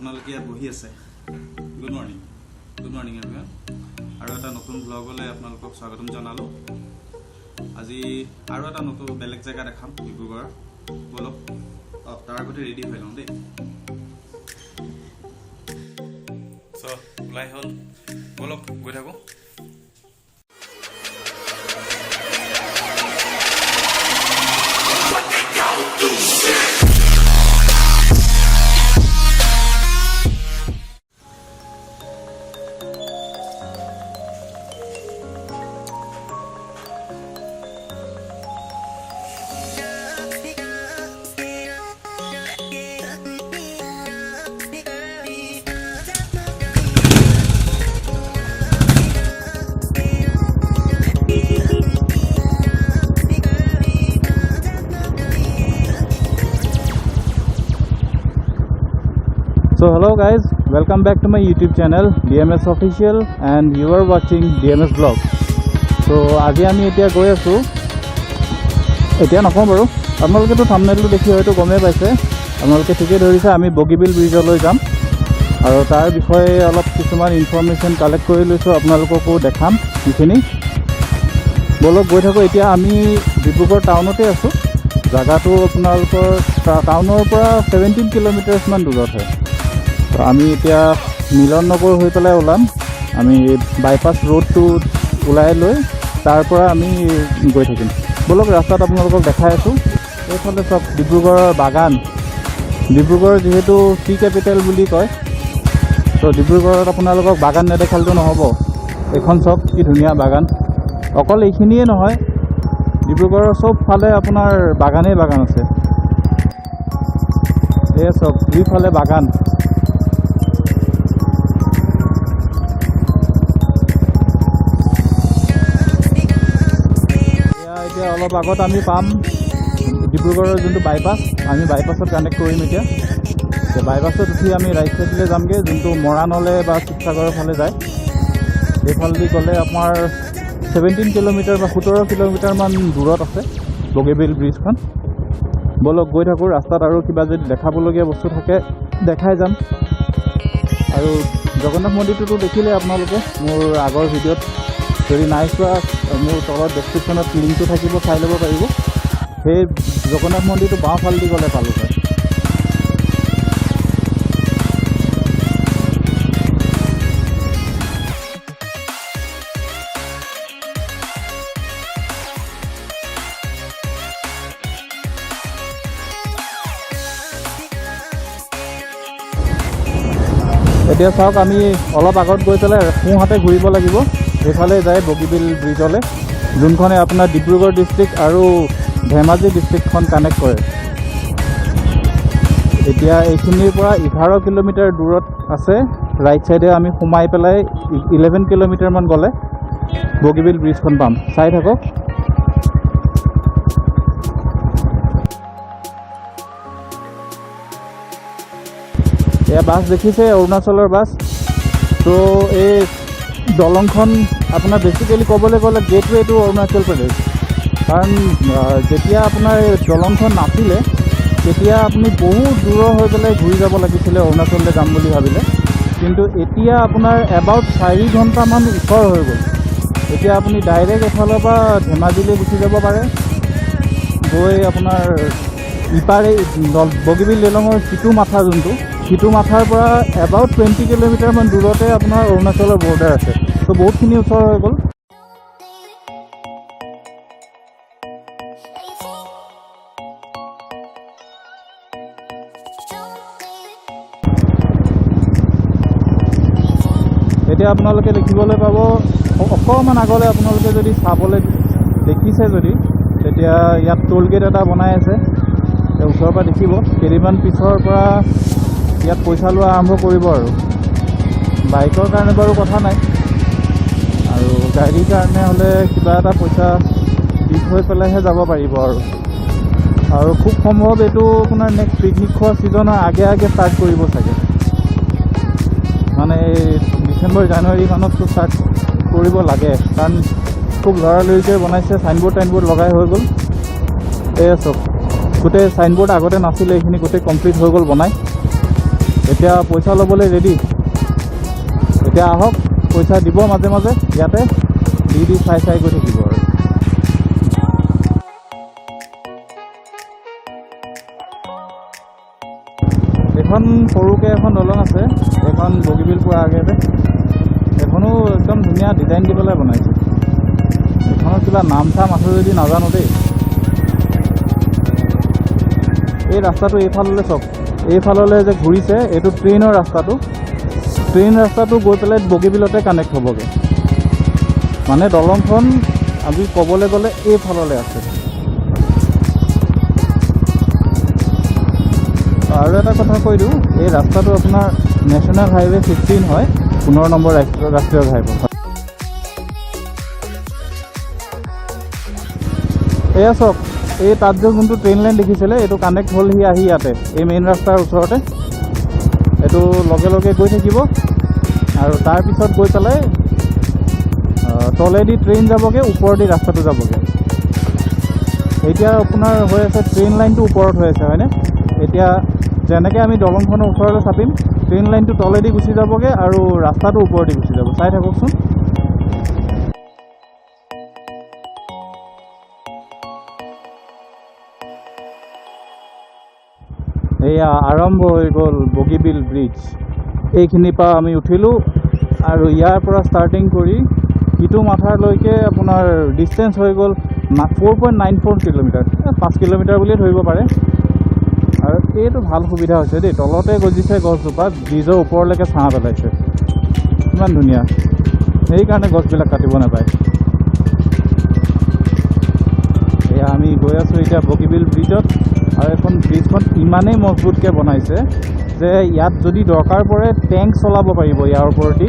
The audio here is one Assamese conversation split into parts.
আপোনালোকে ইয়াত বহি আছে গুড মৰ্নিং এভৰিৱান আৰু এটা নতুন ব্লগলৈ আপোনালোকক স্বাগতম জনালো আজি আৰু এটা নতুন বেলেগ জায়গা দেখাম ডিব্ৰুগড় বলক তাৰ আগতে ৰেডি হৈ লওঁ দেই সো ওলাই হ'ল বলক গৈ থাকো So hello guys, welcome back to my YouTube channel DMS Official and you are watching DMS Vlog. So আজি আমি এতিয়া গৈ আছো এতিয়া নকওঁ বাৰু আপোনালোকেতো থাম্বনেইলটো দেখি হয়তো গমেই পাইছে আপোনালোকে ঠিকেই ধৰিছে আমি বগীবিল ব্ৰিজলৈ যাম আৰু তাৰ বিষয়ে অলপ কিছুমান ইনফৰমেশ্যন কালেক্ট কৰি লৈছোঁ আপোনালোককো দেখাম সেইখিনি বলক গৈ থাকোঁ এতিয়া আমি ডিব্ৰুগড় টাউনতে আছোঁ জাগাটো আপোনালোকৰ টাউনৰ পৰা 17 কিলোমিটাৰছমান দূৰত হয় তো আমি এতিয়া মিলন নগৰ হৈ পেলাই ওলাম আমি বাইপাছ ৰোডটো ওলাই লৈ তাৰ পৰা আমি গৈ থাকিম বলক ৰাস্তাত আপোনালোকক দেখাই আছোঁ এইফালে চব ডিব্ৰুগড়ৰ বাগান ডিব্ৰুগড় যিহেতু টি কেপিটেল বুলি কয় তো ডিব্ৰুগড়ত আপোনালোকক বাগান নেদেখালেতো নহ'ব এইখন চব কি ধুনীয়া বাগান অকল এইখিনিয়ে নহয় ডিব্ৰুগড়ৰ চব ফালে আপোনাৰ বাগানেই বাগান আছে এই চব দুইফালে বাগান এতিয়া অলপ আগত আমি পাম ডিব্ৰুগড়ৰ যোনটো বাইপাছ আমি বাইপাছত কানেক্ট কৰিম এতিয়া বাইপাছত উঠি আমি ৰাইট চাইডলৈ যামগৈ যোনটো মৰাণলৈ বা শিৱসাগৰৰ ফালে যায় সেইফালেদি গ'লে আমাৰ 17 কিলোমিটাৰ বা 17 কিলোমিটাৰমান দূৰত আছে বগীবিল ব্ৰিজখন বলক গৈ থাকোঁ ৰাস্তাত আৰু কিবা যদি দেখাবলগীয়া বস্তু থাকে দেখাই যাম আৰু জগন্নাথ মন্দিৰটোতো দেখিলে আপোনালোকে মোৰ আগৰ ভিডিঅ'ত যদি নাই চোৱা মোৰ তলত ডেছক্ৰিপশ্যনত লিংকটো থাকিব চাই ল'ব পাৰিব সেই জগন্নাথ মন্দিৰটো বাওঁফালেদি গ'লে পালোঁ হয় এতিয়া চাওক আমি অলপ আগত গৈ পেলাই সোঁহাতে ঘূৰিব লাগিব সেইফালে যায় বগীবিল ব্ৰিজলৈ যোনখনে আপোনাৰ ডিব্ৰুগড় ডিষ্ট্ৰিক্ট আৰু ধেমাজি ডিষ্ট্ৰিক্টখন কানেক্ট কৰে এতিয়া এইখিনিৰ পৰা 11 কিলোমিটাৰ দূৰত আছে ৰাইট চাইডে আমি সোমাই পেলাই 11 কিলোমিটাৰমান গ'লে বগীবিল ব্ৰিজখন পাম চাই থাকক এয়া বাছ দেখিছে অৰুণাচলৰ বাছ তো এই দলংখন আপোনাৰ বেছিকেলি ক'বলৈ গ'লে গেটৱে টু অৰুণাচল প্ৰদেশ কাৰণ যেতিয়া আপোনাৰ এই দলংখন নাছিলে তেতিয়া আপুনি বহুত দূৰৰ হৈ পেলাই ঘূৰি যাব লাগিছিলে অৰুণাচললৈ যাম বুলি ভাবিলে কিন্তু এতিয়া আপোনাৰ এবাউট 4 ঘণ্টামান ওচৰ হৈ গ'ল এতিয়া আপুনি ডাইৰেক্ট এফালৰ পৰা ধেমাজিলৈ গুচি যাব পাৰে গৈ আপোনাৰ ইপাৰে বগীবিল দলঙৰ সিটো মাথা যোনটো সিটো মাথাৰ পৰা এবাউট 20 কিলোমিটাৰমান দূৰতে আপোনাৰ অৰুণাচলৰ বৰ্ডাৰ আছে তো বহুতখিনি ওচৰ হৈ গ'ল এতিয়া আপোনালোকে দেখিবলৈ পাব অকণমান আগলৈ আপোনালোকে যদি চাবলৈ দেখিছে যদি তেতিয়া ইয়াত টোল গেট এটা বনাই আছে ওচৰৰ পৰা দেখিব কেইদিনমান পিছৰ পৰা ইয়াত পইচা লোৱা আৰম্ভ কৰিব আৰু বাইকৰ কাৰণে বাৰু কথা নাই আৰু গাড়ীৰ কাৰণে হ'লে কিবা এটা পইচা দি থৈ পেলাইহে যাব পাৰিব আৰু খুব সম্ভৱ এইটো আপোনাৰ নেক্সট পিকনিক খোৱা ছিজনৰ আগে ষ্টাৰ্ট কৰিব চাগে মানে ডিচেম্বৰ জানুৱাৰী মানততো ষ্টাৰ্ট কৰিব লাগে কাৰণ খুব লৰালৰিকৈ বনাইছে সাইনবোৰ্ড লগাই হৈ গ'ল এয়া চব গোটেই সাইনবোৰ্ড আগতে নাছিলে এইখিনি গোটেই কমপ্লিট হৈ গ'ল বনাই এতিয়া পইচা ল'বলৈ ৰেডি। এতিয়া আহক, পইচা দিব মাজে মাজে ইয়াতে দি চাই গৈ থাকিব আৰু। এখন সৰুকৈ এখন দলং আছে, এইখন বগীবিল পোৱাৰ আগতে। এইখনো একদম ধুনীয়া ডিজাইন দি পেলাই বনাইছে। এইখনত কিবা নাম চাম আছে যদি নাজানো দেই। এই ৰাস্তাটো এইফাললৈ চাওক, এইফাললৈ যে ঘূৰিছে এইটো ট্ৰেইনৰ ৰাস্তাটো। ট্ৰেইন ৰাস্তাটো গৈ পেলাই বগীবিলতে কানেক্ট হ'বগৈ। মানে দলংখন আমি ক'বলৈ গ'লে এইফাললৈ আছে। আৰু এটা কথা কৈ দিওঁ, এই ৰাস্তাটো আপোনাৰ নেশ্যনেল হাইৱে 15 হয়, 15 নম্বৰ ৰাষ্ট্ৰীয় ঘাইপথ। এয়া চাওক, এই তাত যে যোনটো ট্ৰেইন লাইন দেখিছিলে এইটো কানেক্ট হ'লহি আহি ইয়াতে, এই মেইন ৰাস্তাৰ ওচৰতে। এইটো লগে লগে গৈ থাকিব আৰু তাৰপিছত গৈ পেলাই তলেদি ট্ৰেইন যাবগৈ, ওপৰেদি ৰাস্তাটো যাবগৈ। এতিয়া আপোনাৰ হৈ আছে ট্ৰেইন লাইনটো ওপৰত হৈ আছে হয়নে? এতিয়া যেনেকৈ আমি দলংখনৰ ওচৰলৈ চাপিম, ট্ৰেইন লাইনটো তলেদি গুচি যাবগৈ আৰু ৰাস্তাটো ওপৰেদি গুচি যাব। চাই থাককচোন। এয়া আৰম্ভ হৈ গ'ল বগীবিল ব্ৰিজ। এইখিনিৰ পৰা আমি উঠিলোঁ আৰু ইয়াৰ পৰা ষ্টাৰ্টিং কৰি ইটো মাথালৈকে আপোনাৰ ডিষ্টেঞ্চ হৈ গ'ল 4.94 কিলোমিটাৰ, 5 কিলোমিটাৰ বুলিয়ে ধৰিব পাৰে। আৰু এইটো ভাল সুবিধা হৈছে দেই, তলতে গজিছে গছজোপা, ব্ৰিজৰ ওপৰলৈকে ছাঁ পেলাইছে, কিমান ধুনীয়া। সেইকাৰণে গছবিলাক কাটিব নাপায়। এয়া আমি গৈ আছোঁ এতিয়া বগীবিল ব্ৰিজত। আৰু এখন ব্ৰিজখন ইমানেই মজবুতকৈ বনাইছে যে ইয়াত যদি দৰকাৰ পৰে টেংক চলাব পাৰিব ইয়াৰ ওপৰতে।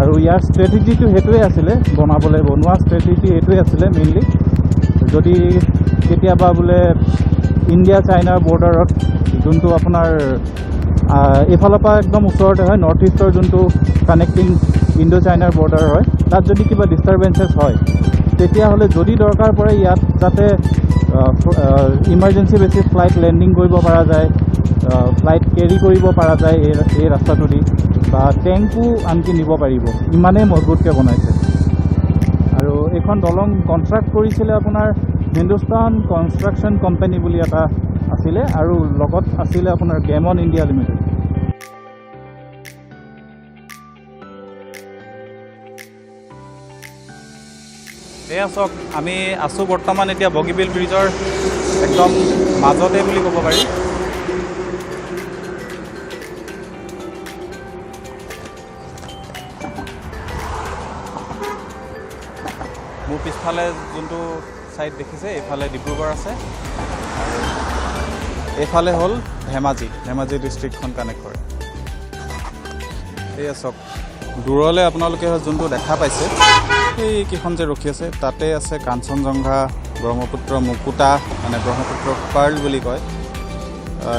আৰু ইয়াৰ ষ্ট্ৰেটেজিটো সেইটোৱে আছিলে, বনোৱা ষ্ট্ৰেটেজি সেইটোৱে আছিলে মেইনলি। যদি কেতিয়াবা বোলে ইণ্ডিয়া চাইনাৰ বৰ্ডাৰত, যোনটো আপোনাৰ এইফালৰ পৰা একদম ওচৰতে হয়, নৰ্থ ইষ্টৰ যোনটো কানেক্টিং ইণ্ডো চাইনাৰ বৰ্ডাৰ হয়, তাত যদি কিবা ডিষ্টাৰবেঞ্চেছ হয় তেতিয়াহ'লে যদি দৰকাৰ পৰে ইয়াত যাতে ইমাৰ্জেঞ্চি বেছিছ ফ্লাইট লেণ্ডিং কৰিব পৰা যায়, ফ্লাইট কেৰি কৰিব পৰা যায় এই ৰাস্তাটো দি, বা টেংকো আনকি নিব পাৰিব, ইমানেই মজবুতকৈ বনাইছে। আৰু এইখন দলং কনষ্ট্ৰাক্ট কৰিছিলে আপোনাৰ হিন্দুস্তান কনষ্ট্ৰাকশ্যন কোম্পানী বুলি এটা আছিলে, আৰু লগত আছিলে আপোনাৰ গেমন ইণ্ডিয়া লিমিটেড। এয়া চাওক, আমি আছোঁ বৰ্তমান এতিয়া বগীবিল ব্ৰিজৰ একদম মাজতে বুলি ক'ব পাৰি। মোৰ পিছফালে যোনটো ছাইড দেখিছে, এইফালে ডিব্ৰুগড় আছে আৰু এইফালে হ'ল ধেমাজি ডিষ্ট্ৰিক্টখন কানেক্ট কৰে। এয়া চাওক, দূৰলৈ আপোনালোকে যোনটো দেখা পাইছে, এইকেইখন যে ৰখি আছে, তাতে আছে কাঞ্চনজংঘা, ব্ৰহ্মপুত্ৰ মুকুতা, মানে ব্ৰহ্মপুত্ৰ পাৰ্ল বুলি কয়।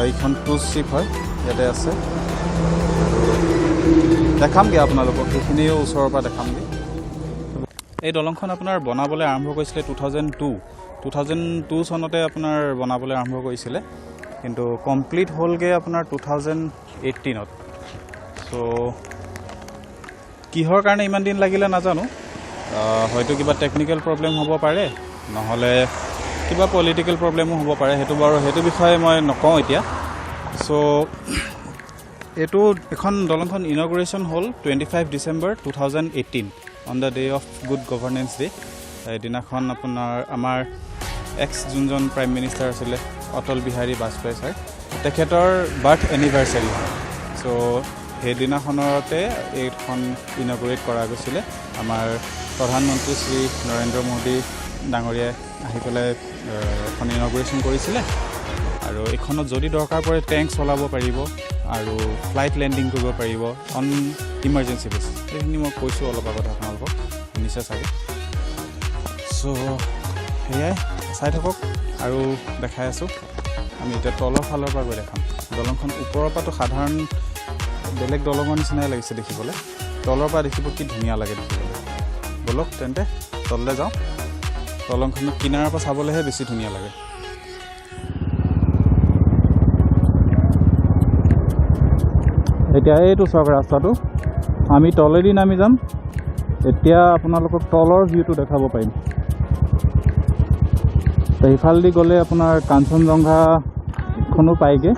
এইখন ক্ৰুজ শ্বিপ হয়, ইয়াতে আছে। দেখামগৈ আপোনালোকক, সেইখিনিও ওচৰৰ পৰা দেখামগৈ। এই দলংখন আপোনাৰ বনাবলৈ আৰম্ভ কৰিছিলে 2002 চনতে আপোনাৰ বনাবলৈ আৰম্ভ কৰিছিলে, কিন্তু কমপ্লিট হ'লগৈ আপোনাৰ 2018ত। চ' কিহৰ কাৰণে ইমান দিন লাগিলে নাজানো, হয়তো কিবা টেকনিকেল প্ৰব্লেম হ'ব পাৰে, নহ'লে কিবা পলিটিকেল প্ৰব্লেমো হ'ব পাৰে, সেইটো বিষয়ে মই নকওঁ এতিয়া। চ' এখন দলংখন ইনগ্ৰেশ্যন হ'ল 25 December 2018 on the day of good governance day. সেইদিনাখন আপোনাৰ আমাৰ যোনজন প্ৰাইম মিনিষ্টাৰ আছিলে অটল বিহাৰী বাজপেয়ী ছাৰ, তেখেতৰ বাৰ্থ এনিভাৰ্চাৰী হয়। চ' সেইদিনাখনতে এইখন ইনগ্ৰেট কৰা গৈছিলে। আমাৰ প্ৰধানমন্ত্ৰী শ্ৰী নৰেন্দ্ৰ মোদী ডাঙৰীয়াই আহি পেলাই এখন ইনগ্ৰেশ্যন কৰিছিলে। আৰু এইখনত যদি দৰকাৰ পৰে টেংক চলাব পাৰিব আৰু ফ্লাইট লেণ্ডিং কৰিব পাৰিব অন ইমাৰ্জেঞ্চি বেচিছ। সেইখিনি মই কৈছোঁ অলপ আগত, আপোনালোকক শুনিছে চাগে। চ' সেয়াই, চাই থাকক আৰু দেখাই আছোঁ। আমি এতিয়া তলৰ ফালৰ পৰা গৈ দেখাম। দলংখন ওপৰৰ পৰাতো সাধাৰণ বেলেগ দলঙৰ নিচিনাই লাগিছে দেখিবলৈ, তলৰ পৰা দেখিব কি ধুনীয়া লাগে দেখিবলৈ। ব'লক তেন্তে তললৈ যাওঁ। দলংখনৰ কিনাৰৰ পৰা চাবলৈহে বেছি ধুনীয়া লাগে। এতিয়া এইটো চাওক ৰাস্তাটো আমি তলেদি নামি যাম এতিয়া আপোনালোকক তলৰ ভিউটো দেখাব পাৰিম তো ইফালেদি গ'লে আপোনাৰ কাঞ্চনজংঘাখনো পায়গৈ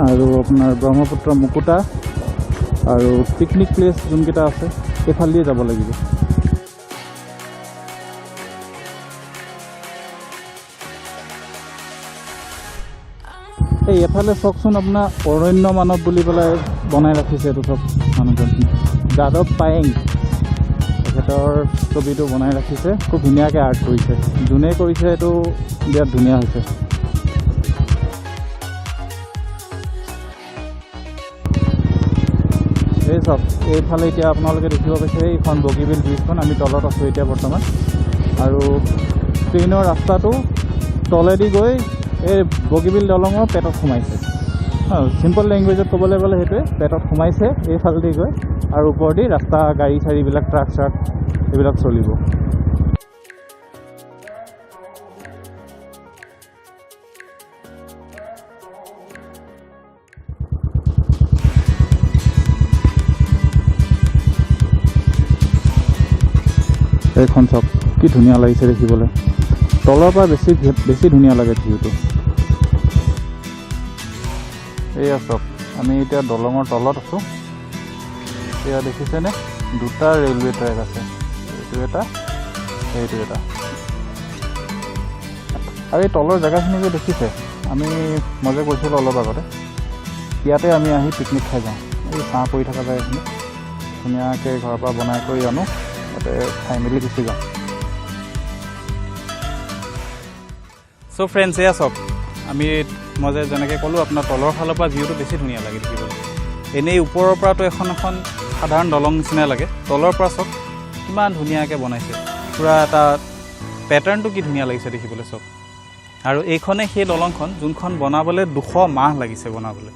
আৰু আপোনাৰ ব্ৰহ্মপুত্ৰ মুকুতা আৰু পিকনিক প্লেচ যোনকেইটা আছে এইফালেদিয়ে যাব লাগিব এই এফালে চাওকচোন আপোনাৰ অৰণ্য মানৱ বুলি পেলাই বনাই ৰাখিছে এইটো চব মানুহজন যাদৱ পায়েং তেখেতৰ ছবিটো বনাই ৰাখিছে খুব ধুনীয়াকৈ আৰ্ট কৰিছে যোনে কৰিছে এইটো বিৰাট ধুনীয়া হৈছে এই চাওক এইফালে এতিয়া আপোনালোকে দেখিব পাইছে এইখন বগীবিল ব্ৰিজখন আমি তলত আছোঁ এতিয়া বৰ্তমান আৰু ট্ৰেইনৰ ৰাস্তাটো তলেদি গৈ এই বগীবিল দলঙৰ পেটত সোমাইছে চিম্পল লেংগুৱেজত ক'বলৈ গ'লে সেইটোৱে পেটত সোমাইছে এইফালেদি গৈ আৰু ওপৰেদি ৰাস্তা গাড়ী চাড়ীবিলাক ট্ৰাক চ্ৰাক এইবিলাক চলিব এইখন চাওক কি ধুনীয়া লাগিছে দেখিবলৈ তলৰ পৰা বেছি ধুনীয়া লাগে ভিউটো এয়া চাওক আমি এতিয়া দলঙৰ তলত আছোঁ এয়া দেখিছেনে দুটা ৰেলৱে ট্ৰেক আছে এইটো এটা আৰু এই তলৰ জেগাখিনি যে দেখিছে মই যে কৈছিলোঁ অলপ আগতে ইয়াতে আমি আহি পিকনিক খাই যাওঁ এই ছাঁ পৰি থকা জেগাখিনি ধুনীয়াকৈ ঘৰৰ পৰা বনাই কৰি আনো ইয়াতে খাই মেলি গুচি যাওঁ চ' ফ্ৰেণ্ডছ এয়া চাওক মই যেনেকৈ ক'লোঁ আপোনাৰ তলৰ ফালৰ পৰা ভিউটো বেছি ধুনীয়া লাগে দেখিবলৈ এনেই ওপৰৰ পৰাতো এখন সাধাৰণ দলং নিচিনাই লাগে তলৰ পৰা চাওক কিমান ধুনীয়াকৈ বনাইছে পূৰা এটা পেটাৰ্ণটো কি ধুনীয়া লাগিছে দেখিবলৈ চাওক আৰু এইখনে সেই দলংখন যোনখন বনাবলৈ 200 মাহ লাগিছে বনাবলৈ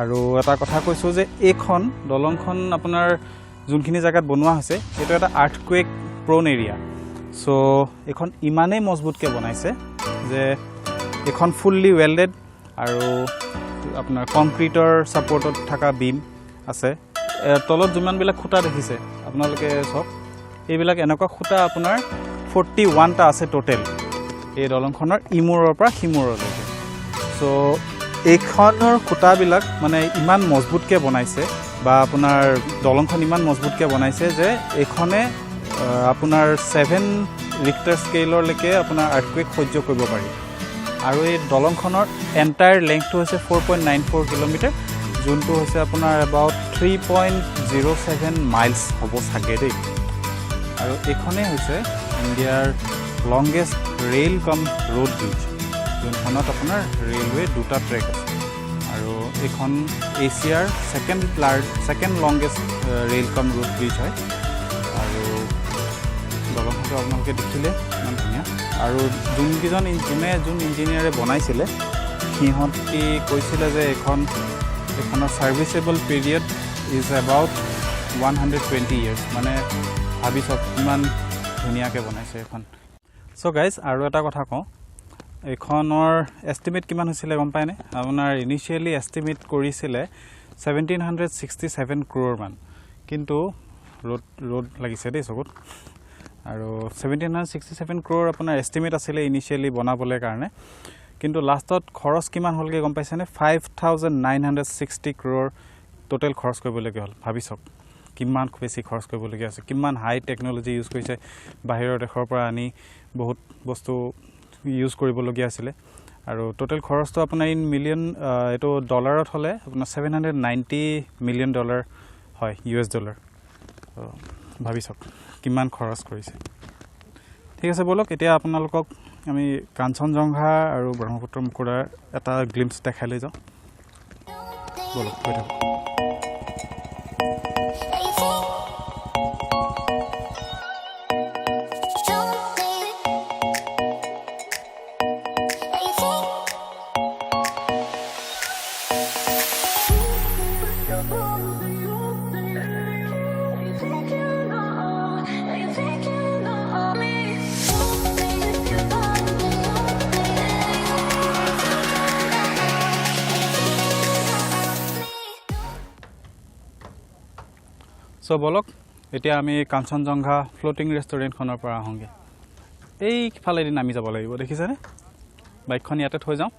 আৰু এটা কথা কৈছোঁ যে এইখন দলংখন আপোনাৰ যোনখিনি জেগাত বনোৱা হৈছে এইটো এটা আৰ্থকুৱেক প্ৰ'ন এৰিয়া চ' এইখন ইমানেই মজবুতকৈ বনাইছে যে এইখন ফুল্লি ৱেল্ডেড আৰু আপোনাৰ কংক্ৰিটৰ ছাপৰ্টত থকা বিম আছে তলত যিমানবিলাক খুঁটা দেখিছে আপোনালোকে চাওক এইবিলাক এনেকুৱা খুঁটা আপোনাৰ 41টা আছে টোটেল এই দলংখনৰ ইমূৰৰ পৰা সিমূৰলৈকে চ' এইখনৰ খুঁটাবিলাক মানে ইমান মজবুতকৈ বনাইছে বা আপোনাৰ দলংখন ইমান মজবুতকৈ বনাইছে যে এইখনে আপোনাৰ 7 ৰিক্টাৰ স্কেললৈকে আপোনাৰ আৰ্থকুৱেক সহ্য কৰিব পাৰি আৰু এই দলংখনৰ এণ্টায়াৰ লেংথটো হৈছে 4.94 কিলোমিটাৰ যোনটো হৈছে আপোনাৰ এবাউট 3.07 মাইলছ হ'ব চাগে দেই আৰু এইখনেই হৈছে ইণ্ডিয়াৰ লংগেষ্ট ৰেইল কাম ৰোড ব্ৰিজ যোনখনত আপোনাৰ ৰেলৱে 2টা ট্ৰেক আছে আৰু এইখন এছিয়াৰ ছেকেণ্ড লংগেষ্ট ৰেইল কাম ৰোড ব্ৰিজ হয় আৰু দলংখনটো আপোনালোকে দেখিলে ইমান ধুনীয়া আৰু যোন ইঞ্জিনিয়াৰে বনাইছিলে সিহঁতি কৈছিলে যে এইখনৰ ছাৰ্ভিচেবল পিৰিয়ড ইজ এবাউট 120 years মানে ভাবি চাওক কিমান ধুনীয়াকৈ বনাইছে এইখন চ' গাইজ আৰু এটা কথা কওঁ এইখনৰ এষ্টিমেট কিমান হৈছিলে গম পায়নে আপোনাৰ ইনিচিয়েলি এষ্টিমেট কৰিছিলে 1767 crore মান কিন্তু ৰ'দ লাগিছে দেই চকুত আৰু 1767 crore আপোনাৰ এষ্টিমেট আছিলে ইনিচিয়েলি বনাবলৈ কাৰণে কিন্তু লাষ্টত খৰচ কিমান হ'লগৈ গম পাইছেনে 5960 crore টোটেল খৰচ কৰিবলগীয়া হ'ল ভাবি চাওক কিমান বেছি খৰচ কৰিবলগীয়া আছে কিমান হাই টেকন'লজি ইউজ কৰিছে বাহিৰৰ দেশৰ পৰা আনি বহুত বস্তু ইউজ কৰিবলগীয়া আছিলে আৰু টোটেল খৰচটো আপোনাৰ ইন মিলিয়ন এইটো ডলাৰত হ'লে আপোনাৰ $790 million হয় US ডলাৰ ভাবি চাওক কিমান খৰচ কৰিছে ঠিক আছে বলক এতিয়া আপোনালোকক আমি কাঞ্চনজংঘা আৰু ব্ৰহ্মপুত্ৰ মুকুতাৰ এটা গ্লিম্পছ দেখাই লৈ যাওঁ বলক গৈ থাকক সো বলক এতিয়া আমি কাঞ্চনজংঘা ফ্লোটিং ৰেষ্টুৰেণ্টখনৰ পৰা আহোঁগৈ এইফালেদি নামি যাব লাগিব দেখিছেনে বাইকখন ইয়াতে থৈ যাওঁ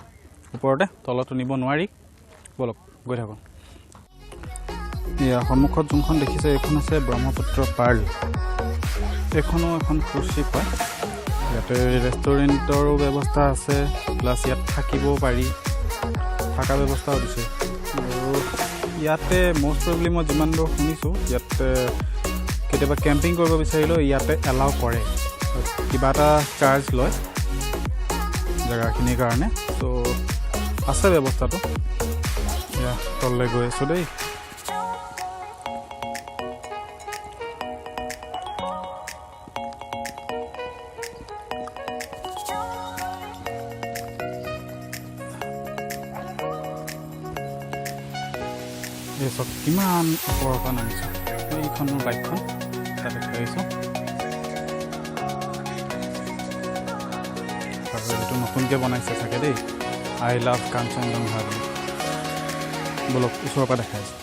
ওপৰতে তলতো নিব নোৱাৰি বলক গৈ থাকোঁ এয়া সন্মুখত যোনখন দেখিছে এইখন আছে ব্ৰহ্মপুত্ৰ পাৰ্ল এইখনো এখন ক্ৰুজ শ্বিপ হয় ইয়াতে ৰেষ্টুৰেণ্টৰো ব্যৱস্থা আছে প্লাছ ইয়াত থাকিবও পাৰি থকা ব্যৱস্থাও দিছে আৰু ইয়াতে মষ্ট প্ৰবলি মই যিমান দূৰ শুনিছোঁ ইয়াতে কেতিয়াবা কেম্পিং কৰিব বিচাৰিলেও ইয়াতে এলাউ কৰে কিবা এটা চাৰ্জ লয় জেগাখিনিৰ কাৰণে ত' আছে ব্যৱস্থাটো এয়া তললৈ গৈ আছোঁ দেই এই চব কিমান ওপৰৰ পৰা নামিছোঁ এইখন মোৰ বাইকখন তাতে থৈ আহিছোঁ আৰু এইটো নতুনকৈ বনাইছে চাগে দেই আই লাভ কাঞ্চনজংঘা বুলি বলক ওচৰৰ পৰা দেখাই আছোঁ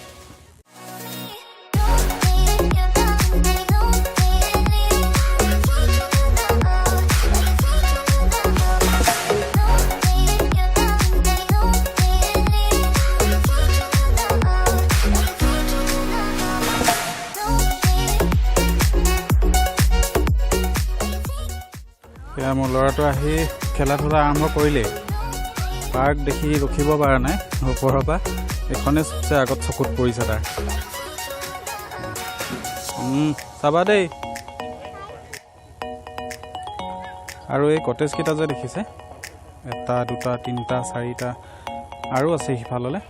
মোৰ ল'ৰাটো আহি খেলা ধূলা আৰম্ভ কৰিলেই পাৰ্ক দেখি ৰখিব পৰা নাই ওপৰৰ পৰা এইখনে চবচে আগত চকুত পৰিছে তাৰ চাবা দেই আৰু এই কটেজকেইটা যে দেখিছে 1 2 3 4টা আৰু আছে সিফাললৈ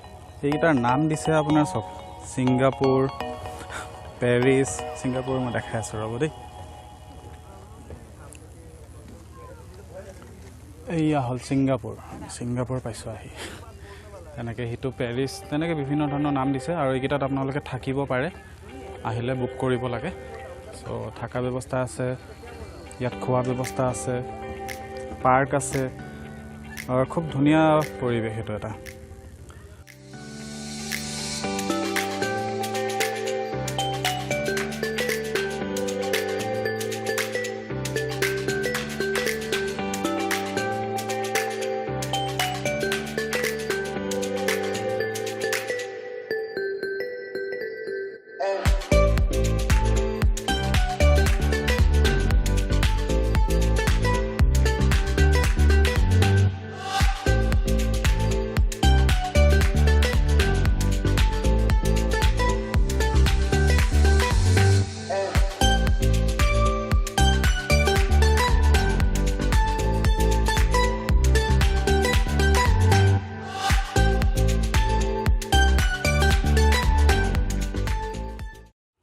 এইকেইটাৰ নাম দিছে আপোনাৰ চব ছিংগাপুৰ পেৰিছ ছিংগাপুৰ মই দেখাই আছোঁ ৰ'ব দেই এয়া হ'ল ছিংগাপুৰ পাইছোঁ আহি তেনেকৈ সিটো পেৰিছ তেনেকৈ বিভিন্ন ধৰণৰ নাম দিছে আৰু এইকেইটাত আপোনালোকে থাকিব পাৰে আহিলে বুক কৰিব লাগে চ' থকা ব্যৱস্থা আছে ইয়াত খোৱা ব্যৱস্থা আছে পাৰ্ক আছে আৰু খুব ধুনীয়া পৰিৱেশ সেইটো এটা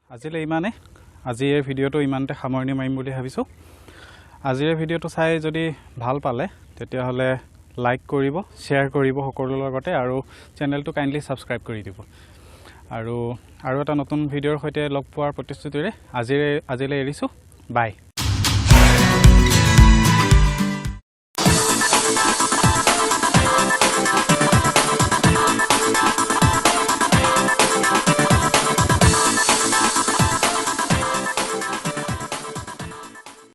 আজিলৈ ইমানে আজি এই ভিডিঅ'টো ইমানতে সামৰণি মাৰিম বুলি ভাবিছোঁ আজিৰ ভিডিঅ'টো চাই যদি ভাল পালে তেতিয়াহ'লে লাইক কৰিব শ্বেয়াৰ কৰিব সকলোৰ লগতে আৰু চেনেলটো কাইণ্ডলি ছাবস্ক্ৰাইব কৰি দিব আৰু এটা নতুন ভিডিঅ'ৰ সৈতে লগ পোৱাৰ প্ৰতিশ্ৰুতিৰে আজিলৈ এৰিছোঁ বাই